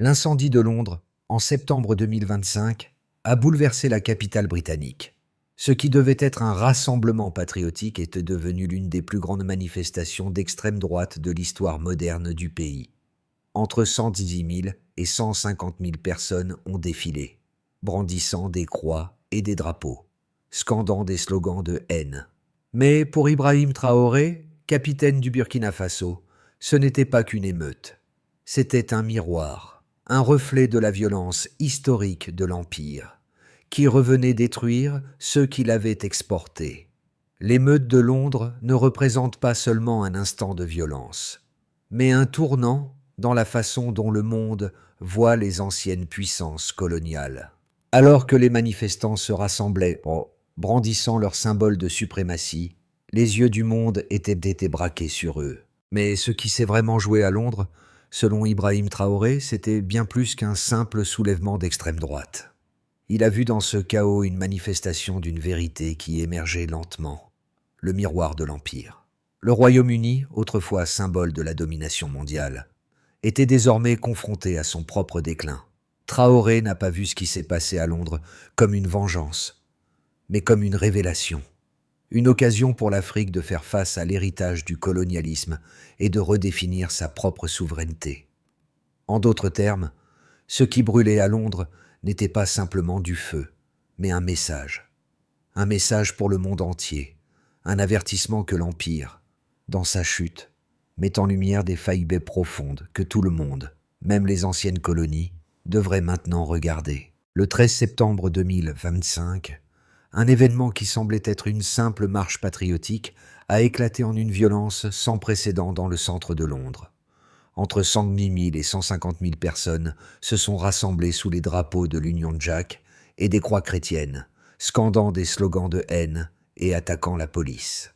L'incendie de Londres, en septembre 2025, a bouleversé la capitale britannique. Ce qui devait être un rassemblement patriotique était devenu l'une des plus grandes manifestations d'extrême droite de l'histoire moderne du pays. Entre 110 000 et 150 000 personnes ont défilé, brandissant des croix et des drapeaux, scandant des slogans de haine. Mais pour Ibrahim Traoré, capitaine du Burkina Faso, ce n'était pas qu'une émeute. C'était un miroir, un reflet de la violence historique de l'Empire, qui revenait détruire ceux qui l'avaient exporté. L'émeute de Londres ne représente pas seulement un instant de violence, mais un tournant dans la façon dont le monde voit les anciennes puissances coloniales. Alors que les manifestants se rassemblaient, brandissant leurs symboles de suprématie, les yeux du monde étaient braqués sur eux. Mais ce qui s'est vraiment joué à Londres, selon Ibrahim Traoré, c'était bien plus qu'un simple soulèvement d'extrême droite. Il a vu dans ce chaos une manifestation d'une vérité qui émergeait lentement, le miroir de l'Empire. Le Royaume-Uni, autrefois symbole de la domination mondiale, était désormais confronté à son propre déclin. Traoré n'a pas vu ce qui s'est passé à Londres comme une vengeance, mais comme une révélation. Une occasion pour l'Afrique de faire face à l'héritage du colonialisme et de redéfinir sa propre souveraineté. En d'autres termes, ce qui brûlait à Londres n'était pas simplement du feu, mais un message. Un message pour le monde entier, un avertissement que l'Empire, dans sa chute, met en lumière des failles profondes que tout le monde, même les anciennes colonies, devrait maintenant regarder. Le 13 septembre 2025, un événement qui semblait être une simple marche patriotique a éclaté en une violence sans précédent dans le centre de Londres. Entre 110 000 et 150 000 personnes se sont rassemblées sous les drapeaux de l'Union Jack et des croix chrétiennes, scandant des slogans de haine et attaquant la police.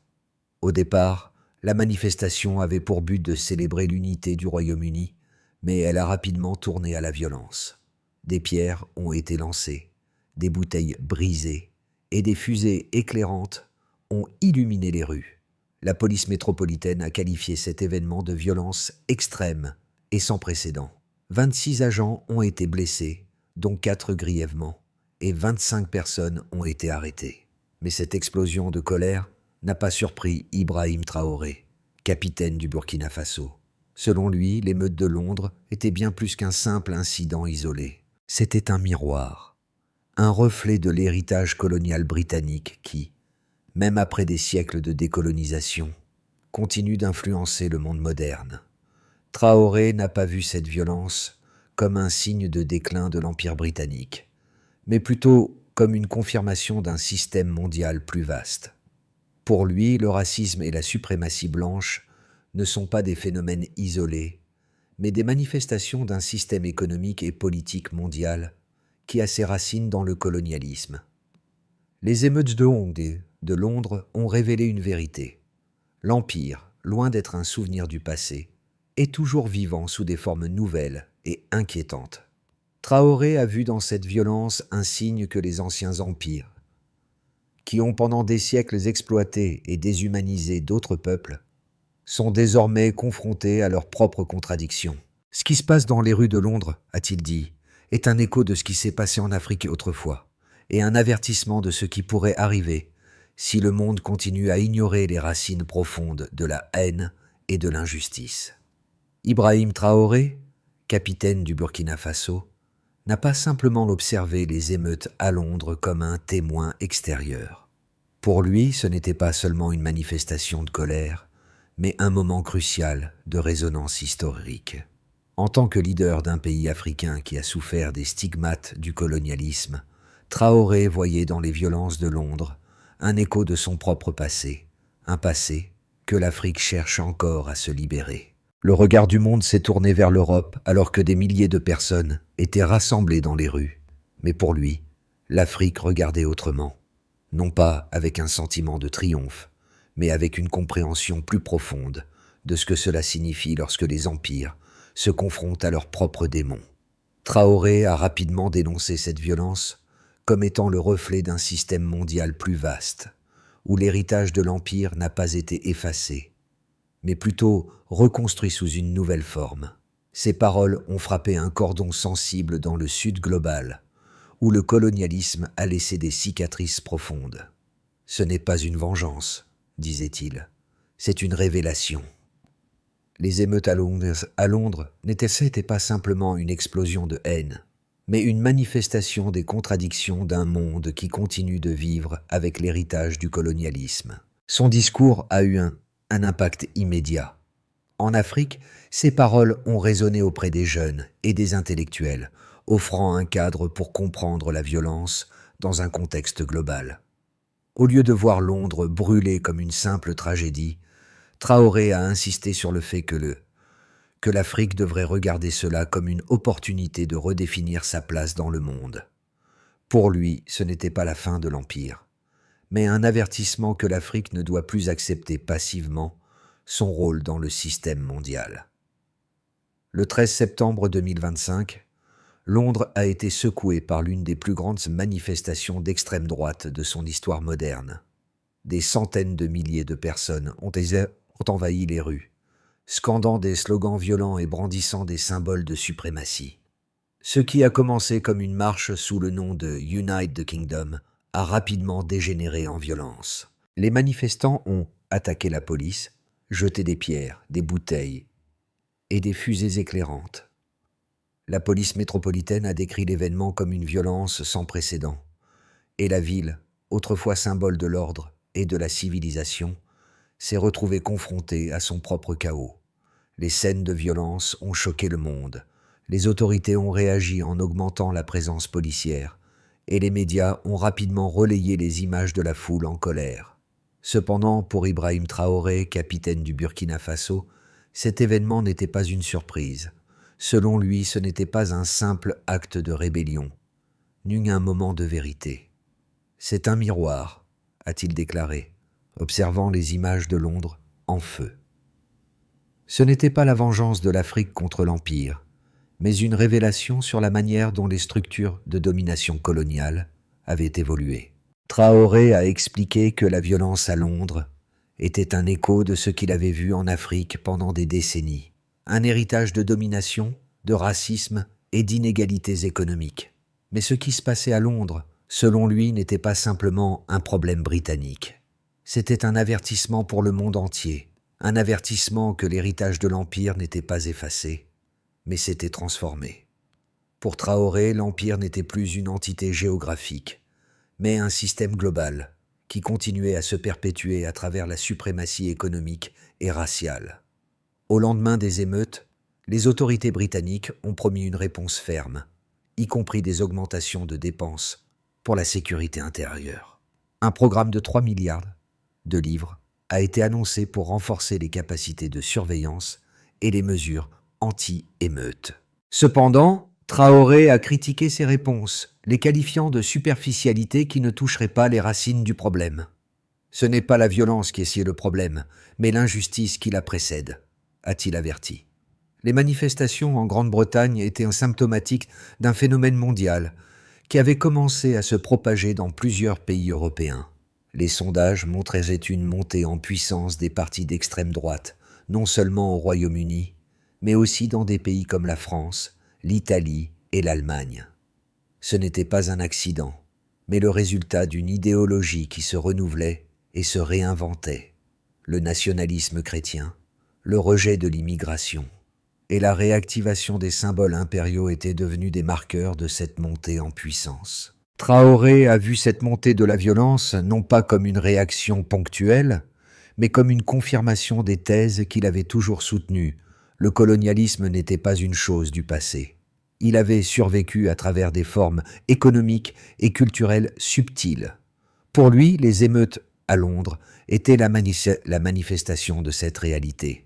Au départ, la manifestation avait pour but de célébrer l'unité du Royaume-Uni, mais elle a rapidement tourné à la violence. Des pierres ont été lancées, des bouteilles brisées et des fusées éclairantes ont illuminé les rues. La police métropolitaine a qualifié cet événement de violence extrême et sans précédent. 26 agents ont été blessés, dont 4 grièvement, et 25 personnes ont été arrêtées. Mais cette explosion de colère n'a pas surpris Ibrahim Traoré, capitaine du Burkina Faso. Selon lui, l'émeute de Londres était bien plus qu'un simple incident isolé. C'était un miroir, un reflet de l'héritage colonial britannique qui, même après des siècles de décolonisation, continue d'influencer le monde moderne. Traoré n'a pas vu cette violence comme un signe de déclin de l'Empire britannique, mais plutôt comme une confirmation d'un système mondial plus vaste. Pour lui, le racisme et la suprématie blanche ne sont pas des phénomènes isolés, mais des manifestations d'un système économique et politique mondial qui a ses racines dans le colonialisme. Les émeutes de Hong Kong et de Londres ont révélé une vérité. L'Empire, loin d'être un souvenir du passé, est toujours vivant sous des formes nouvelles et inquiétantes. Traoré a vu dans cette violence un signe que les anciens empires, qui ont pendant des siècles exploité et déshumanisé d'autres peuples, sont désormais confrontés à leurs propres contradictions. Ce qui se passe dans les rues de Londres, a-t-il dit, est un écho de ce qui s'est passé en Afrique autrefois, et un avertissement de ce qui pourrait arriver si le monde continue à ignorer les racines profondes de la haine et de l'injustice. Ibrahim Traoré, capitaine du Burkina Faso, n'a pas simplement observé les émeutes à Londres comme un témoin extérieur. Pour lui, ce n'était pas seulement une manifestation de colère, mais un moment crucial de résonance historique. En tant que leader d'un pays africain qui a souffert des stigmates du colonialisme, Traoré voyait dans les violences de Londres un écho de son propre passé, un passé que l'Afrique cherche encore à se libérer. Le regard du monde s'est tourné vers l'Europe alors que des milliers de personnes étaient rassemblées dans les rues. Mais pour lui, l'Afrique regardait autrement, non pas avec un sentiment de triomphe, mais avec une compréhension plus profonde de ce que cela signifie lorsque les empires se confrontent à leurs propres démons. Traoré a rapidement dénoncé cette violence comme étant le reflet d'un système mondial plus vaste, où l'héritage de l'Empire n'a pas été effacé, mais plutôt reconstruit sous une nouvelle forme. Ces paroles ont frappé un cordon sensible dans le Sud global, où le colonialisme a laissé des cicatrices profondes. « Ce n'est pas une vengeance, disait-il, c'est une révélation. » Les émeutes à Londres n'étaient pas simplement une explosion de haine, mais une manifestation des contradictions d'un monde qui continue de vivre avec l'héritage du colonialisme. Son discours a eu un impact immédiat. En Afrique, ses paroles ont résonné auprès des jeunes et des intellectuels, offrant un cadre pour comprendre la violence dans un contexte global. Au lieu de voir Londres brûler comme une simple tragédie, Traoré a insisté sur le fait que l'Afrique devrait regarder cela comme une opportunité de redéfinir sa place dans le monde. Pour lui, ce n'était pas la fin de l'Empire, mais un avertissement que l'Afrique ne doit plus accepter passivement son rôle dans le système mondial. Le 13 septembre 2025, Londres a été secouée par l'une des plus grandes manifestations d'extrême droite de son histoire moderne. Des centaines de milliers de personnes ont envahi les rues, scandant des slogans violents et brandissant des symboles de suprématie. Ce qui a commencé comme une marche sous le nom de Unite the Kingdom a rapidement dégénéré en violence. Les manifestants ont attaqué la police, jeté des pierres, des bouteilles et des fusées éclairantes. La police métropolitaine a décrit l'événement comme une violence sans précédent, et la ville, autrefois symbole de l'ordre et de la civilisation, s'est retrouvée confrontée à son propre chaos. Les scènes de violence ont choqué le monde, les autorités ont réagi en augmentant la présence policière, et les médias ont rapidement relayé les images de la foule en colère. Cependant, pour Ibrahim Traoré, capitaine du Burkina Faso, cet événement n'était pas une surprise. Selon lui, ce n'était pas un simple acte de rébellion, ni un moment de vérité. « C'est un miroir », a-t-il déclaré, observant les images de Londres en feu. Ce n'était pas la vengeance de l'Afrique contre l'Empire, mais une révélation sur la manière dont les structures de domination coloniale avaient évolué. Traoré a expliqué que la violence à Londres était un écho de ce qu'il avait vu en Afrique pendant des décennies, un héritage de domination, de racisme et d'inégalités économiques. Mais ce qui se passait à Londres, selon lui, n'était pas simplement un problème britannique. C'était un avertissement pour le monde entier, un avertissement que l'héritage de l'Empire n'était pas effacé, mais s'était transformé. Pour Traoré, l'Empire n'était plus une entité géographique, mais un système global qui continuait à se perpétuer à travers la suprématie économique et raciale. Au lendemain des émeutes, les autorités britanniques ont promis une réponse ferme, y compris des augmentations de dépenses pour la sécurité intérieure. Un programme de 3 milliards de livres a été annoncé pour renforcer les capacités de surveillance et les mesures anti-émeutes. Cependant, Traoré a critiqué ces réponses, les qualifiant de superficialité qui ne toucherait pas les racines du problème. Ce n'est pas la violence qui est le problème, mais l'injustice qui la précède, a-t-il averti. Les manifestations en Grande-Bretagne étaient symptomatiques d'un phénomène mondial qui avait commencé à se propager dans plusieurs pays européens. Les sondages montraient une montée en puissance des partis d'extrême droite, non seulement au Royaume-Uni, mais aussi dans des pays comme la France, l'Italie et l'Allemagne. Ce n'était pas un accident, mais le résultat d'une idéologie qui se renouvelait et se réinventait. Le nationalisme chrétien, le rejet de l'immigration et la réactivation des symboles impériaux étaient devenus des marqueurs de cette montée en puissance. Traoré a vu cette montée de la violence non pas comme une réaction ponctuelle, mais comme une confirmation des thèses qu'il avait toujours soutenues. Le colonialisme n'était pas une chose du passé. Il avait survécu à travers des formes économiques et culturelles subtiles. Pour lui, les émeutes à Londres étaient la manifestation de cette réalité.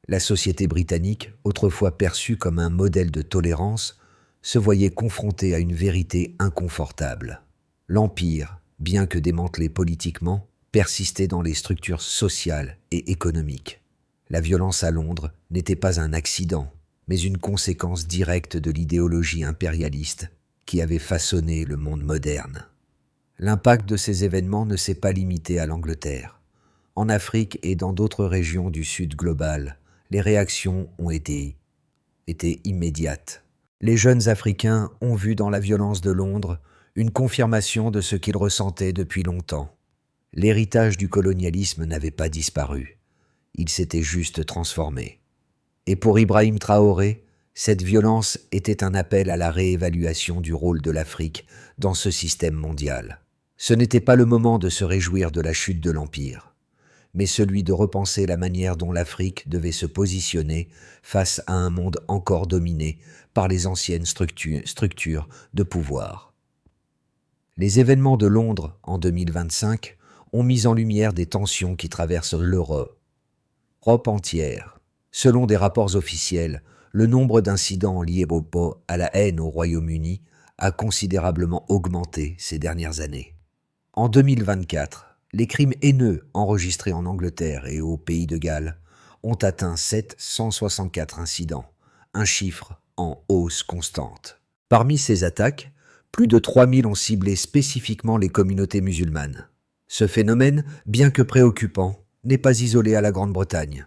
La société britannique, autrefois perçue comme un modèle de tolérance, se voyait confrontée à une vérité inconfortable. L'Empire, bien que démantelé politiquement, persistait dans les structures sociales et économiques. La violence à Londres n'était pas un accident, mais une conséquence directe de l'idéologie impérialiste qui avait façonné le monde moderne. L'impact de ces événements ne s'est pas limité à l'Angleterre. En Afrique et dans d'autres régions du Sud global, les réactions ont été été immédiate. Les jeunes Africains ont vu dans la violence de Londres une confirmation de ce qu'ils ressentaient depuis longtemps. L'héritage du colonialisme n'avait pas disparu, il s'était juste transformé. Et pour Ibrahim Traoré, cette violence était un appel à la réévaluation du rôle de l'Afrique dans ce système mondial. Ce n'était pas le moment de se réjouir de la chute de l'Empire, mais celui de repenser la manière dont l'Afrique devait se positionner face à un monde encore dominé par les anciennes structures de pouvoir. Les événements de Londres en 2025 ont mis en lumière des tensions qui traversent l'Europe entière. Selon des rapports officiels, le nombre d'incidents liés à la haine au Royaume-Uni a considérablement augmenté ces dernières années. En 2024, les crimes haineux enregistrés en Angleterre et au Pays de Galles ont atteint 764 incidents, un chiffre en hausse constante. Parmi ces attaques, plus de 3000 ont ciblé spécifiquement les communautés musulmanes. Ce phénomène, bien que préoccupant, n'est pas isolé à la Grande-Bretagne.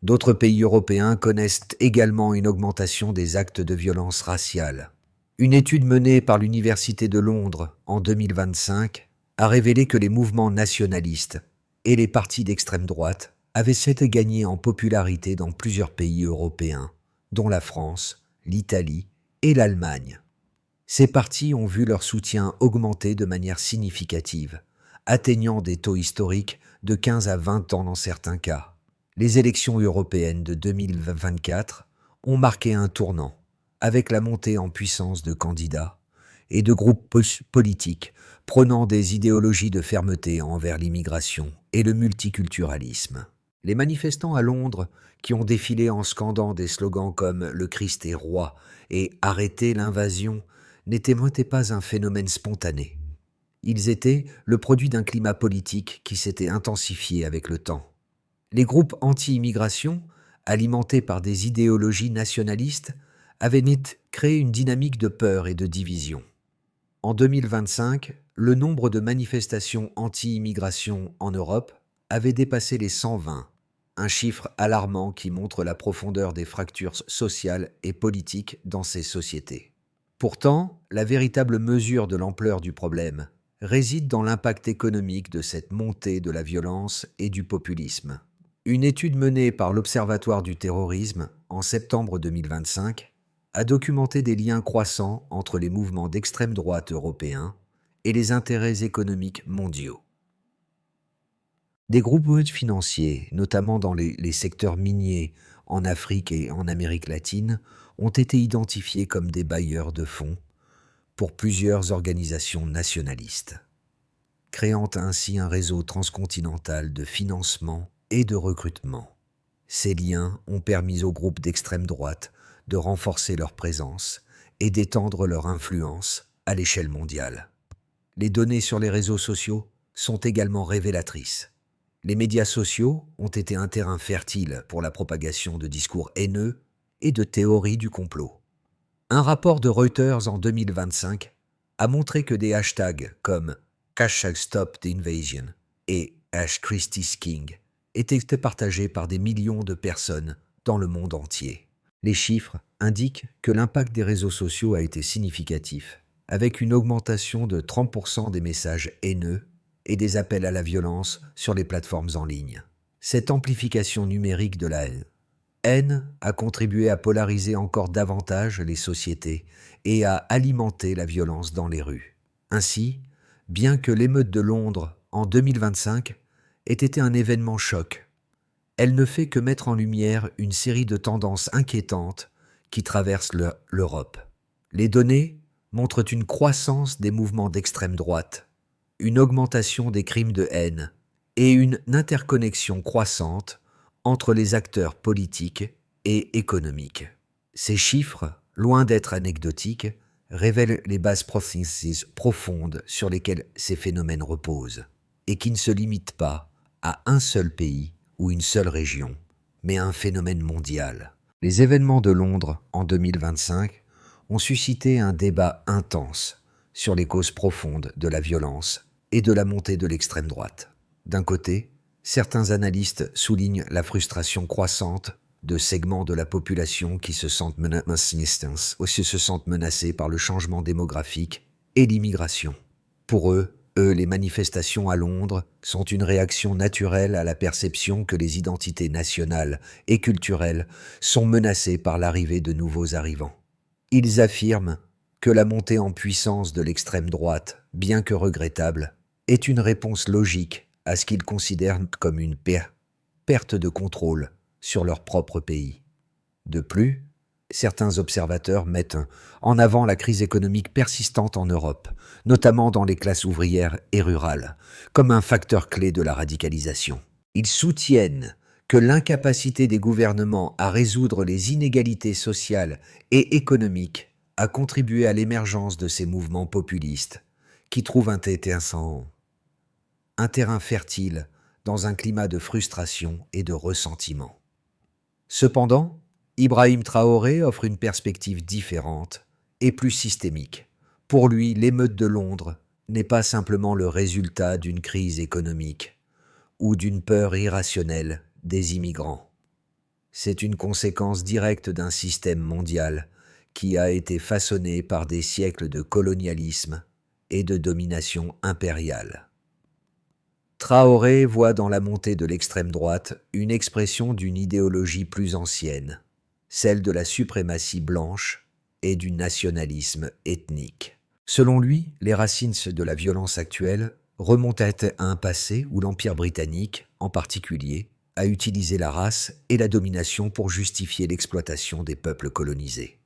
D'autres pays européens connaissent également une augmentation des actes de violence raciale. Une étude menée par l'Université de Londres en 2025 a révélé que les mouvements nationalistes et les partis d'extrême droite avaient gagné en popularité dans plusieurs pays européens, dont la France, l'Italie et l'Allemagne. Ces partis ont vu leur soutien augmenter de manière significative, atteignant des taux historiques de 15 à 20 ans dans certains cas. Les élections européennes de 2024 ont marqué un tournant, avec la montée en puissance de candidats et de groupes politiques prônant des idéologies de fermeté envers l'immigration et le multiculturalisme. Les manifestants à Londres, qui ont défilé en scandant des slogans comme « Le Christ est roi » et « Arrêtez l'invasion », n'étaient pas un phénomène spontané. Ils étaient le produit d'un climat politique qui s'était intensifié avec le temps. Les groupes anti-immigration, alimentés par des idéologies nationalistes, avaient créé une dynamique de peur et de division. En 2025, le nombre de manifestations anti-immigration en Europe avait dépassé les 120, un chiffre alarmant qui montre la profondeur des fractures sociales et politiques dans ces sociétés. Pourtant, la véritable mesure de l'ampleur du problème réside dans l'impact économique de cette montée de la violence et du populisme. Une étude menée par l'Observatoire du terrorisme en septembre 2025 a documenté des liens croissants entre les mouvements d'extrême droite européens et les intérêts économiques mondiaux. Des groupes financiers, notamment dans les secteurs miniers en Afrique et en Amérique latine, ont été identifiés comme des bailleurs de fonds pour plusieurs organisations nationalistes, créant ainsi un réseau transcontinental de financement et de recrutement. Ces liens ont permis aux groupes d'extrême droite de renforcer leur présence et d'étendre leur influence à l'échelle mondiale. Les données sur les réseaux sociaux sont également révélatrices. Les médias sociaux ont été un terrain fertile pour la propagation de discours haineux et de théories du complot. Un rapport de Reuters en 2025 a montré que des hashtags comme #StopTheInvasion et #Christy'sKing étaient partagés par des millions de personnes dans le monde entier. Les chiffres indiquent que l'impact des réseaux sociaux a été significatif, avec une augmentation de 30% des messages haineux et des appels à la violence sur les plateformes en ligne. Cette amplification numérique de la haine a contribué à polariser encore davantage les sociétés et à alimenter la violence dans les rues. Ainsi, bien que l'émeute de Londres en 2025 ait été un événement choc, elle ne fait que mettre en lumière une série de tendances inquiétantes qui traversent l'Europe. Les données montrent une croissance des mouvements d'extrême droite, une augmentation des crimes de haine et une interconnexion croissante entre les acteurs politiques et économiques. Ces chiffres, loin d'être anecdotiques, révèlent les bases processus profondes sur lesquelles ces phénomènes reposent et qui ne se limitent pas à un seul pays ou une seule région, mais à un phénomène mondial. Les événements de Londres en 2025 ont suscité un débat intense sur les causes profondes de la violence et de la montée de l'extrême droite. D'un côté, certains analystes soulignent la frustration croissante de segments de la population qui se sentent menacés par le changement démographique et l'immigration. Pour eux, les manifestations à Londres sont une réaction naturelle à la perception que les identités nationales et culturelles sont menacées par l'arrivée de nouveaux arrivants. Ils affirment que la montée en puissance de l'extrême droite, bien que regrettable, est une réponse logique à ce qu'ils considèrent comme une perte de contrôle sur leur propre pays. De plus, certains observateurs mettent en avant la crise économique persistante en Europe, notamment dans les classes ouvrières et rurales, comme un facteur clé de la radicalisation. Ils soutiennent que l'incapacité des gouvernements à résoudre les inégalités sociales et économiques a contribué à l'émergence de ces mouvements populistes qui trouvent un terrain fertile dans un climat de frustration et de ressentiment. Cependant, Ibrahim Traoré offre une perspective différente et plus systémique. Pour lui, l'émeute de Londres n'est pas simplement le résultat d'une crise économique ou d'une peur irrationnelle des immigrants. C'est une conséquence directe d'un système mondial qui a été façonné par des siècles de colonialisme et de domination impériale. Traoré voit dans la montée de l'extrême droite une expression d'une idéologie plus ancienne, celle de la suprématie blanche et du nationalisme ethnique. Selon lui, les racines de la violence actuelle remontaient à un passé où l'Empire britannique, en particulier, a utilisé la race et la domination pour justifier l'exploitation des peuples colonisés.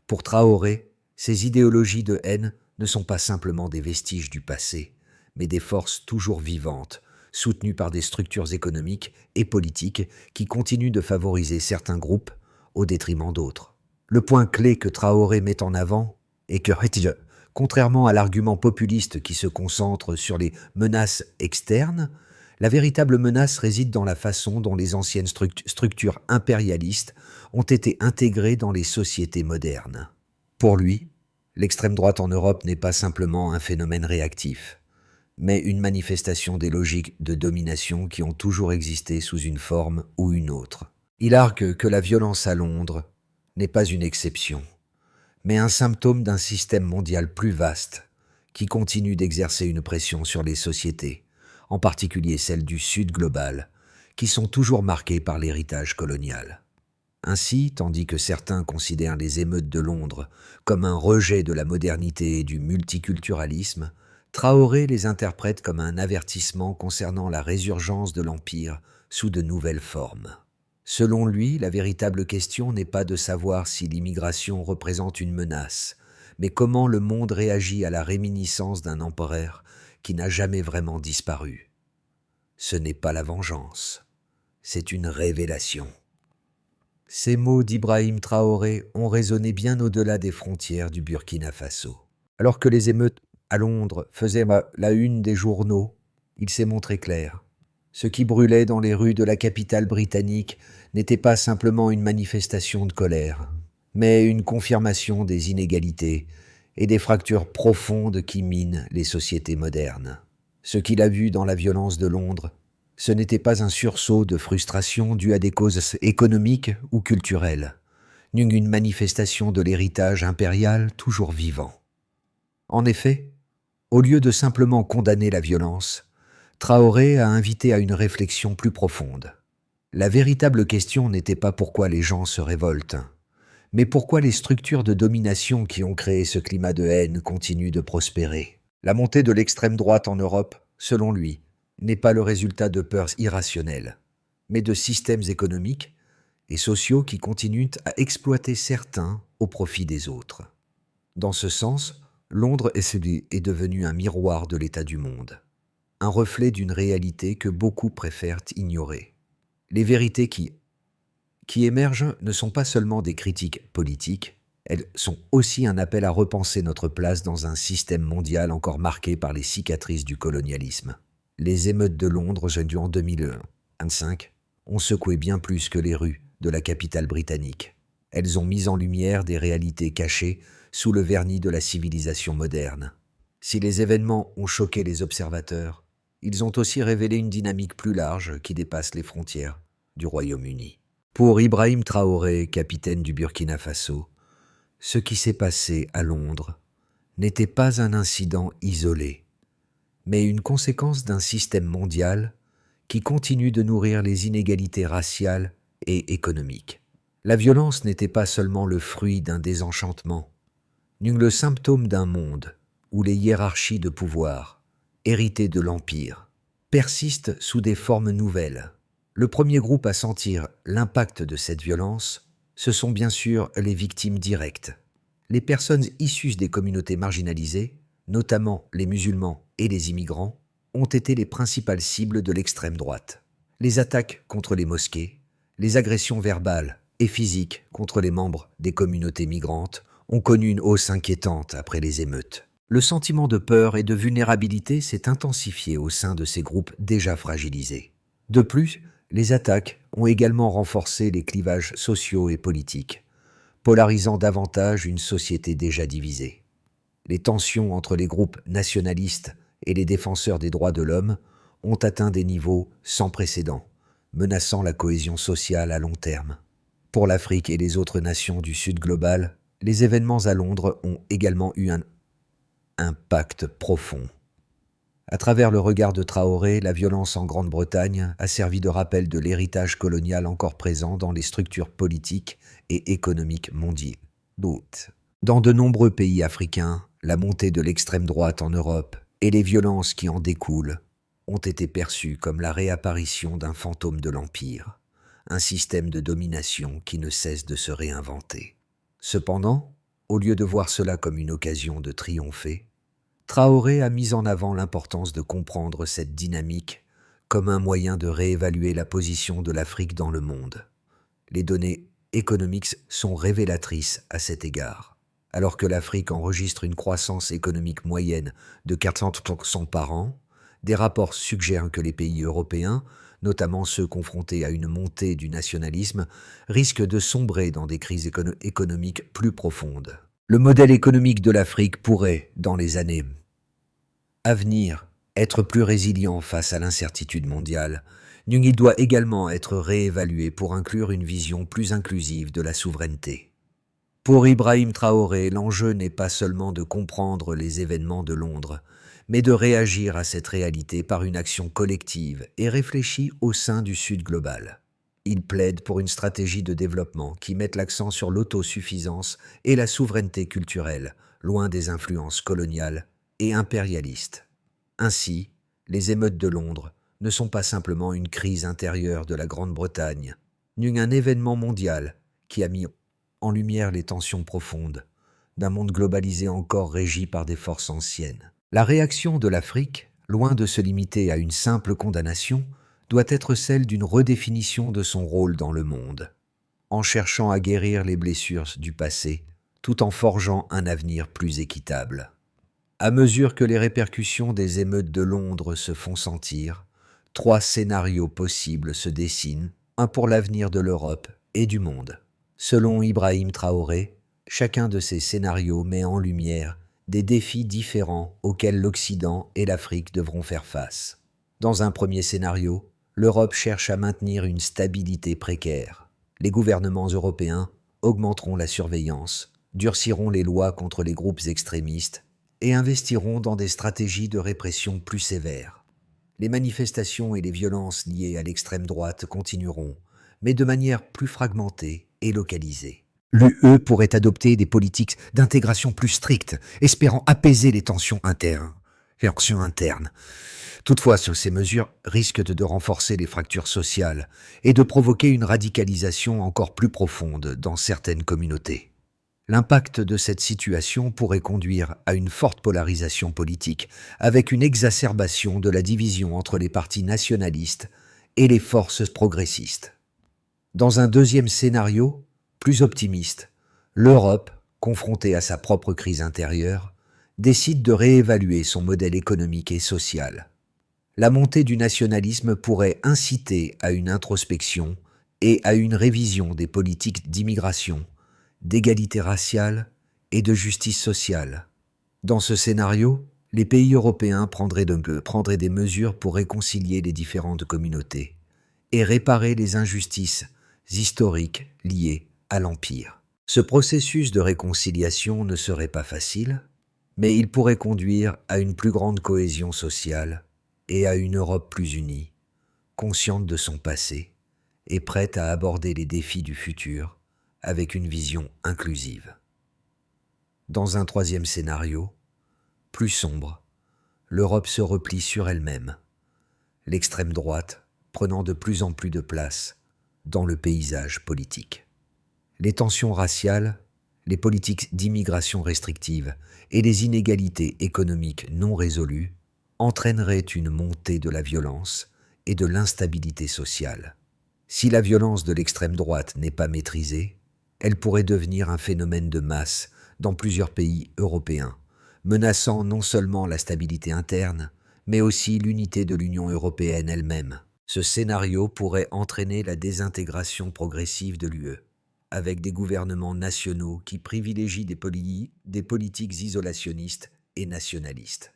Pour Traoré, ces idéologies de haine ne sont pas simplement des vestiges du passé, mais des forces toujours vivantes, soutenues par des structures économiques et politiques qui continuent de favoriser certains groupes au détriment d'autres. Le point clé que Traoré met en avant est que, contrairement à l'argument populiste qui se concentre sur les menaces externes, la véritable menace réside dans la façon dont les anciennes structures impérialistes ont été intégrées dans les sociétés modernes. Pour lui, l'extrême droite en Europe n'est pas simplement un phénomène réactif, mais une manifestation des logiques de domination qui ont toujours existé sous une forme ou une autre. Il argue que la violence à Londres n'est pas une exception, mais un symptôme d'un système mondial plus vaste qui continue d'exercer une pression sur les sociétés, en particulier celles du Sud global, qui sont toujours marquées par l'héritage colonial. Ainsi, tandis que certains considèrent les émeutes de Londres comme un rejet de la modernité et du multiculturalisme, Traoré les interprète comme un avertissement concernant la résurgence de l'Empire sous de nouvelles formes. Selon lui, la véritable question n'est pas de savoir si l'immigration représente une menace, mais comment le monde réagit à la réminiscence d'un empereur qui n'a jamais vraiment disparu. Ce n'est pas la vengeance, c'est une révélation. Ces mots d'Ibrahim Traoré ont résonné bien au-delà des frontières du Burkina Faso. Alors que les émeutes à Londres faisaient la une des journaux, il s'est montré clair. Ce qui brûlait dans les rues de la capitale britannique n'était pas simplement une manifestation de colère, mais une confirmation des inégalités et des fractures profondes qui minent les sociétés modernes. Ce qu'il a vu dans la violence de Londres, ce n'était pas un sursaut de frustration dû à des causes économiques ou culturelles, ni une manifestation de l'héritage impérial toujours vivant. En effet, au lieu de simplement condamner la violence, Traoré a invité à une réflexion plus profonde. La véritable question n'était pas pourquoi les gens se révoltent, mais pourquoi les structures de domination qui ont créé ce climat de haine continuent de prospérer. La montée de l'extrême droite en Europe, selon lui, n'est pas le résultat de peurs irrationnelles, mais de systèmes économiques et sociaux qui continuent à exploiter certains au profit des autres. Dans ce sens, Londres est devenu un miroir de l'état du monde, un reflet d'une réalité que beaucoup préfèrent ignorer. Les vérités qui émergent ne sont pas seulement des critiques politiques, elles sont aussi un appel à repenser notre place dans un système mondial encore marqué par les cicatrices du colonialisme. Les émeutes de Londres, en 2025, ont secoué bien plus que les rues de la capitale britannique. Elles ont mis en lumière des réalités cachées sous le vernis de la civilisation moderne. Si les événements ont choqué les observateurs, ils ont aussi révélé une dynamique plus large qui dépasse les frontières du Royaume-Uni. Pour Ibrahim Traoré, capitaine du Burkina Faso, ce qui s'est passé à Londres n'était pas un incident isolé, mais une conséquence d'un système mondial qui continue de nourrir les inégalités raciales et économiques. La violence n'était pas seulement le fruit d'un désenchantement, ni le symptôme d'un monde où les hiérarchies de pouvoir, héritées de l'Empire, persistent sous des formes nouvelles. Le premier groupe à sentir l'impact de cette violence, ce sont bien sûr les victimes directes. Les personnes issues des communautés marginalisées, notamment les musulmans et les immigrants, ont été les principales cibles de l'extrême droite. Les attaques contre les mosquées, les agressions verbales et physiques contre les membres des communautés migrantes ont connu une hausse inquiétante après les émeutes. Le sentiment de peur et de vulnérabilité s'est intensifié au sein de ces groupes déjà fragilisés. De plus, les attaques ont également renforcé les clivages sociaux et politiques, polarisant davantage une société déjà divisée. Les tensions entre les groupes nationalistes et les défenseurs des droits de l'homme ont atteint des niveaux sans précédent, menaçant la cohésion sociale à long terme. Pour l'Afrique et les autres nations du Sud global, les événements à Londres ont également eu un impact profond. À travers le regard de Traoré, la violence en Grande-Bretagne a servi de rappel de l'héritage colonial encore présent dans les structures politiques et économiques mondiales. Dans de nombreux pays africains, la montée de l'extrême droite en Europe et les violences qui en découlent ont été perçues comme la réapparition d'un fantôme de l'Empire, un système de domination qui ne cesse de se réinventer. Cependant, au lieu de voir cela comme une occasion de triompher, Traoré a mis en avant l'importance de comprendre cette dynamique comme un moyen de réévaluer la position de l'Afrique dans le monde. Les données économiques sont révélatrices à cet égard. Alors que l'Afrique enregistre une croissance économique moyenne de 400% par an, des rapports suggèrent que les pays européens, notamment ceux confrontés à une montée du nationalisme, risquent de sombrer dans des crises économiques plus profondes. Le modèle économique de l'Afrique pourrait, dans les années à venir, être plus résilient face à l'incertitude mondiale, mais il doit également être réévalué pour inclure une vision plus inclusive de la souveraineté. Pour Ibrahim Traoré, l'enjeu n'est pas seulement de comprendre les événements de Londres, mais de réagir à cette réalité par une action collective et réfléchie au sein du Sud global. Il plaide pour une stratégie de développement qui mette l'accent sur l'autosuffisance et la souveraineté culturelle, loin des influences coloniales et impérialistes. Ainsi, les émeutes de Londres ne sont pas simplement une crise intérieure de la Grande-Bretagne, mais un événement mondial qui a mis en lumière les tensions profondes d'un monde globalisé encore régi par des forces anciennes. La réaction de l'Afrique, loin de se limiter à une simple condamnation, doit être celle d'une redéfinition de son rôle dans le monde, en cherchant à guérir les blessures du passé, tout en forgeant un avenir plus équitable. À mesure que les répercussions des émeutes de Londres se font sentir, 3 scénarios possibles se dessinent, un pour l'avenir de l'Europe et du monde. Selon Ibrahim Traoré, chacun de ces scénarios met en lumière des défis différents auxquels l'Occident et l'Afrique devront faire face. Dans un premier scénario, l'Europe cherche à maintenir une stabilité précaire. Les gouvernements européens augmenteront la surveillance, durciront les lois contre les groupes extrémistes et investiront dans des stratégies de répression plus sévères. Les manifestations et les violences liées à l'extrême droite continueront, mais de manière plus fragmentée et localisée. L'UE pourrait adopter des politiques d'intégration plus strictes, espérant apaiser les tensions internes. Toutefois, ces mesures risquent de renforcer les fractures sociales et de provoquer une radicalisation encore plus profonde dans certaines communautés. L'impact de cette situation pourrait conduire à une forte polarisation politique, avec une exacerbation de la division entre les partis nationalistes et les forces progressistes. Dans un deuxième scénario, plus optimiste, l'Europe, confrontée à sa propre crise intérieure, décide de réévaluer son modèle économique et social. La montée du nationalisme pourrait inciter à une introspection et à une révision des politiques d'immigration, d'égalité raciale et de justice sociale. Dans ce scénario, les pays européens prendraient des mesures pour réconcilier les différentes communautés et réparer les injustices historiques liés à l'Empire. Ce processus de réconciliation ne serait pas facile, mais il pourrait conduire à une plus grande cohésion sociale et à une Europe plus unie, consciente de son passé et prête à aborder les défis du futur avec une vision inclusive. Dans un troisième scénario, plus sombre, l'Europe se replie sur elle-même, l'extrême droite prenant de plus en plus de place dans le paysage politique. Les tensions raciales, les politiques d'immigration restrictive et les inégalités économiques non résolues entraîneraient une montée de la violence et de l'instabilité sociale. Si la violence de l'extrême droite n'est pas maîtrisée, elle pourrait devenir un phénomène de masse dans plusieurs pays européens, menaçant non seulement la stabilité interne, mais aussi l'unité de l'Union européenne elle-même. Ce scénario pourrait entraîner la désintégration progressive de l'UE, avec des gouvernements nationaux qui privilégient des politiques isolationnistes et nationalistes.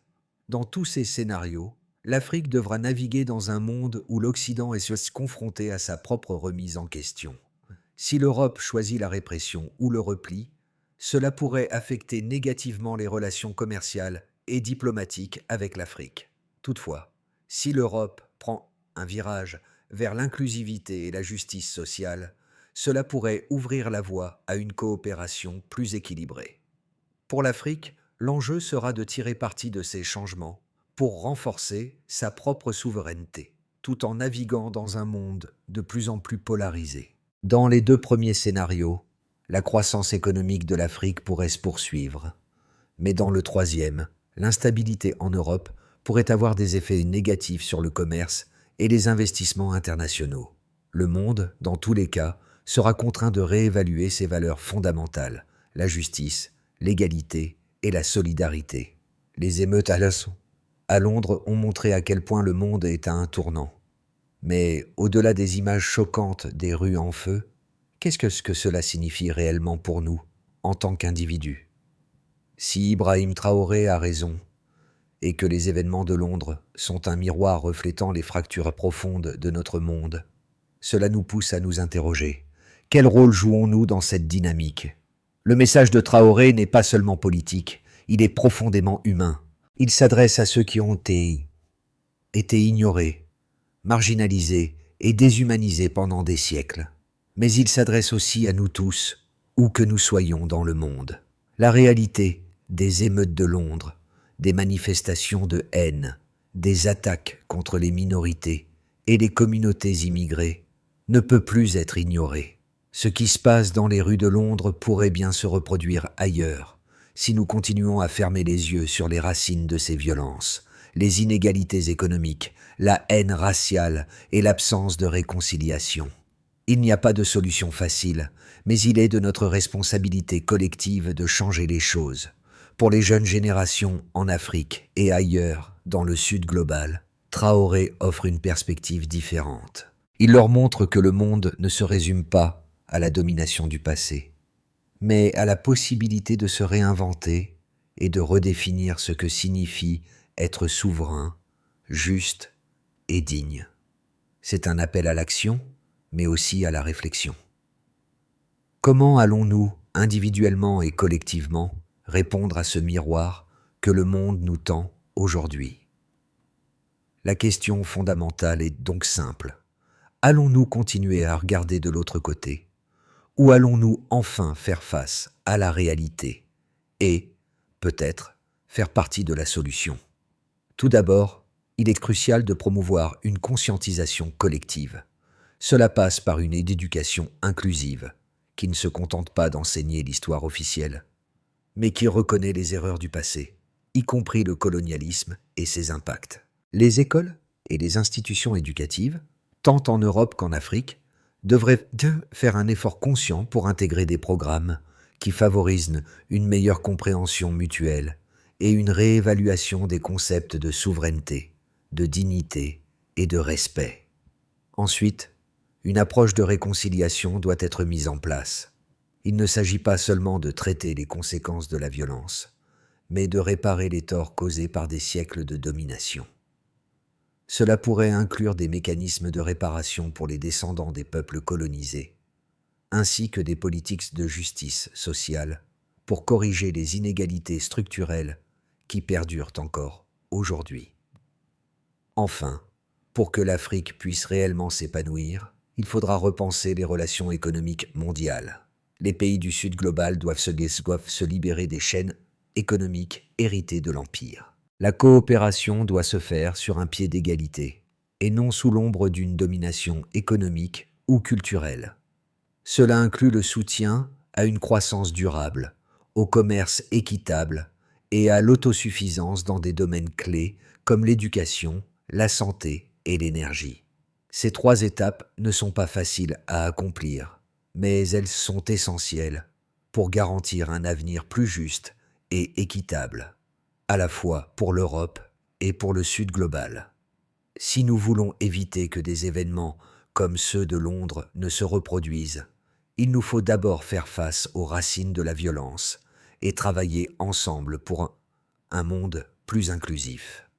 Dans tous ces scénarios, l'Afrique devra naviguer dans un monde où l'Occident est confronté à sa propre remise en question. Si l'Europe choisit la répression ou le repli, cela pourrait affecter négativement les relations commerciales et diplomatiques avec l'Afrique. Toutefois, si l'Europe prend un virage vers l'inclusivité et la justice sociale, cela pourrait ouvrir la voie à une coopération plus équilibrée. Pour l'Afrique, l'enjeu sera de tirer parti de ces changements pour renforcer sa propre souveraineté, tout en naviguant dans un monde de plus en plus polarisé. Dans les deux premiers scénarios, la croissance économique de l'Afrique pourrait se poursuivre, mais dans le troisième, l'instabilité en Europe pourrait avoir des effets négatifs sur le commerce et les investissements internationaux. Le monde, dans tous les cas, sera contraint de réévaluer ses valeurs fondamentales, la justice, l'égalité et la solidarité. Les émeutes à Londres ont montré à quel point le monde est à un tournant. Mais au-delà des images choquantes des rues en feu, qu'est-ce que cela signifie réellement pour nous, en tant qu'individus? Si Ibrahim Traoré a raison, et que les événements de Londres sont un miroir reflétant les fractures profondes de notre monde, cela nous pousse à nous interroger. Quel rôle jouons-nous dans cette dynamique? Le message de Traoré n'est pas seulement politique, il est profondément humain. Il s'adresse à ceux qui ont été ignorés, marginalisés et déshumanisés pendant des siècles. Mais il s'adresse aussi à nous tous, où que nous soyons dans le monde. La réalité des émeutes de Londres, des manifestations de haine, des attaques contre les minorités et les communautés immigrées ne peut plus être ignorée. Ce qui se passe dans les rues de Londres pourrait bien se reproduire ailleurs, si nous continuons à fermer les yeux sur les racines de ces violences, les inégalités économiques, la haine raciale et l'absence de réconciliation. Il n'y a pas de solution facile, mais il est de notre responsabilité collective de changer les choses. Pour les jeunes générations en Afrique et ailleurs, dans le Sud global, Traoré offre une perspective différente. Il leur montre que le monde ne se résume pas à la domination du passé, mais à la possibilité de se réinventer et de redéfinir ce que signifie être souverain, juste et digne. C'est un appel à l'action, mais aussi à la réflexion. Comment allons-nous, individuellement et collectivement, répondre à ce miroir que le monde nous tend aujourd'hui? La question fondamentale est donc simple. Allons-nous continuer à regarder de l'autre côté, ou allons-nous enfin faire face à la réalité et, peut-être, faire partie de la solution? Tout d'abord, il est crucial de promouvoir une conscientisation collective. Cela passe par une éducation inclusive, qui ne se contente pas d'enseigner l'histoire officielle, mais qui reconnaît les erreurs du passé, y compris le colonialisme et ses impacts. Les écoles et les institutions éducatives, tant en Europe qu'en Afrique, devraient faire un effort conscient pour intégrer des programmes qui favorisent une meilleure compréhension mutuelle et une réévaluation des concepts de souveraineté, de dignité et de respect. Ensuite, une approche de réconciliation doit être mise en place. Il ne s'agit pas seulement de traiter les conséquences de la violence, mais de réparer les torts causés par des siècles de domination. Cela pourrait inclure des mécanismes de réparation pour les descendants des peuples colonisés, ainsi que des politiques de justice sociale pour corriger les inégalités structurelles qui perdurent encore aujourd'hui. Enfin, pour que l'Afrique puisse réellement s'épanouir, il faudra repenser les relations économiques mondiales. Les pays du Sud global doivent se libérer des chaînes économiques héritées de l'Empire. La coopération doit se faire sur un pied d'égalité, et non sous l'ombre d'une domination économique ou culturelle. Cela inclut le soutien à une croissance durable, au commerce équitable et à l'autosuffisance dans des domaines clés comme l'éducation, la santé et l'énergie. Ces 3 étapes ne sont pas faciles à accomplir, mais elles sont essentielles pour garantir un avenir plus juste et équitable, à la fois pour l'Europe et pour le Sud global. Si nous voulons éviter que des événements comme ceux de Londres ne se reproduisent, il nous faut d'abord faire face aux racines de la violence et travailler ensemble pour un monde plus inclusif.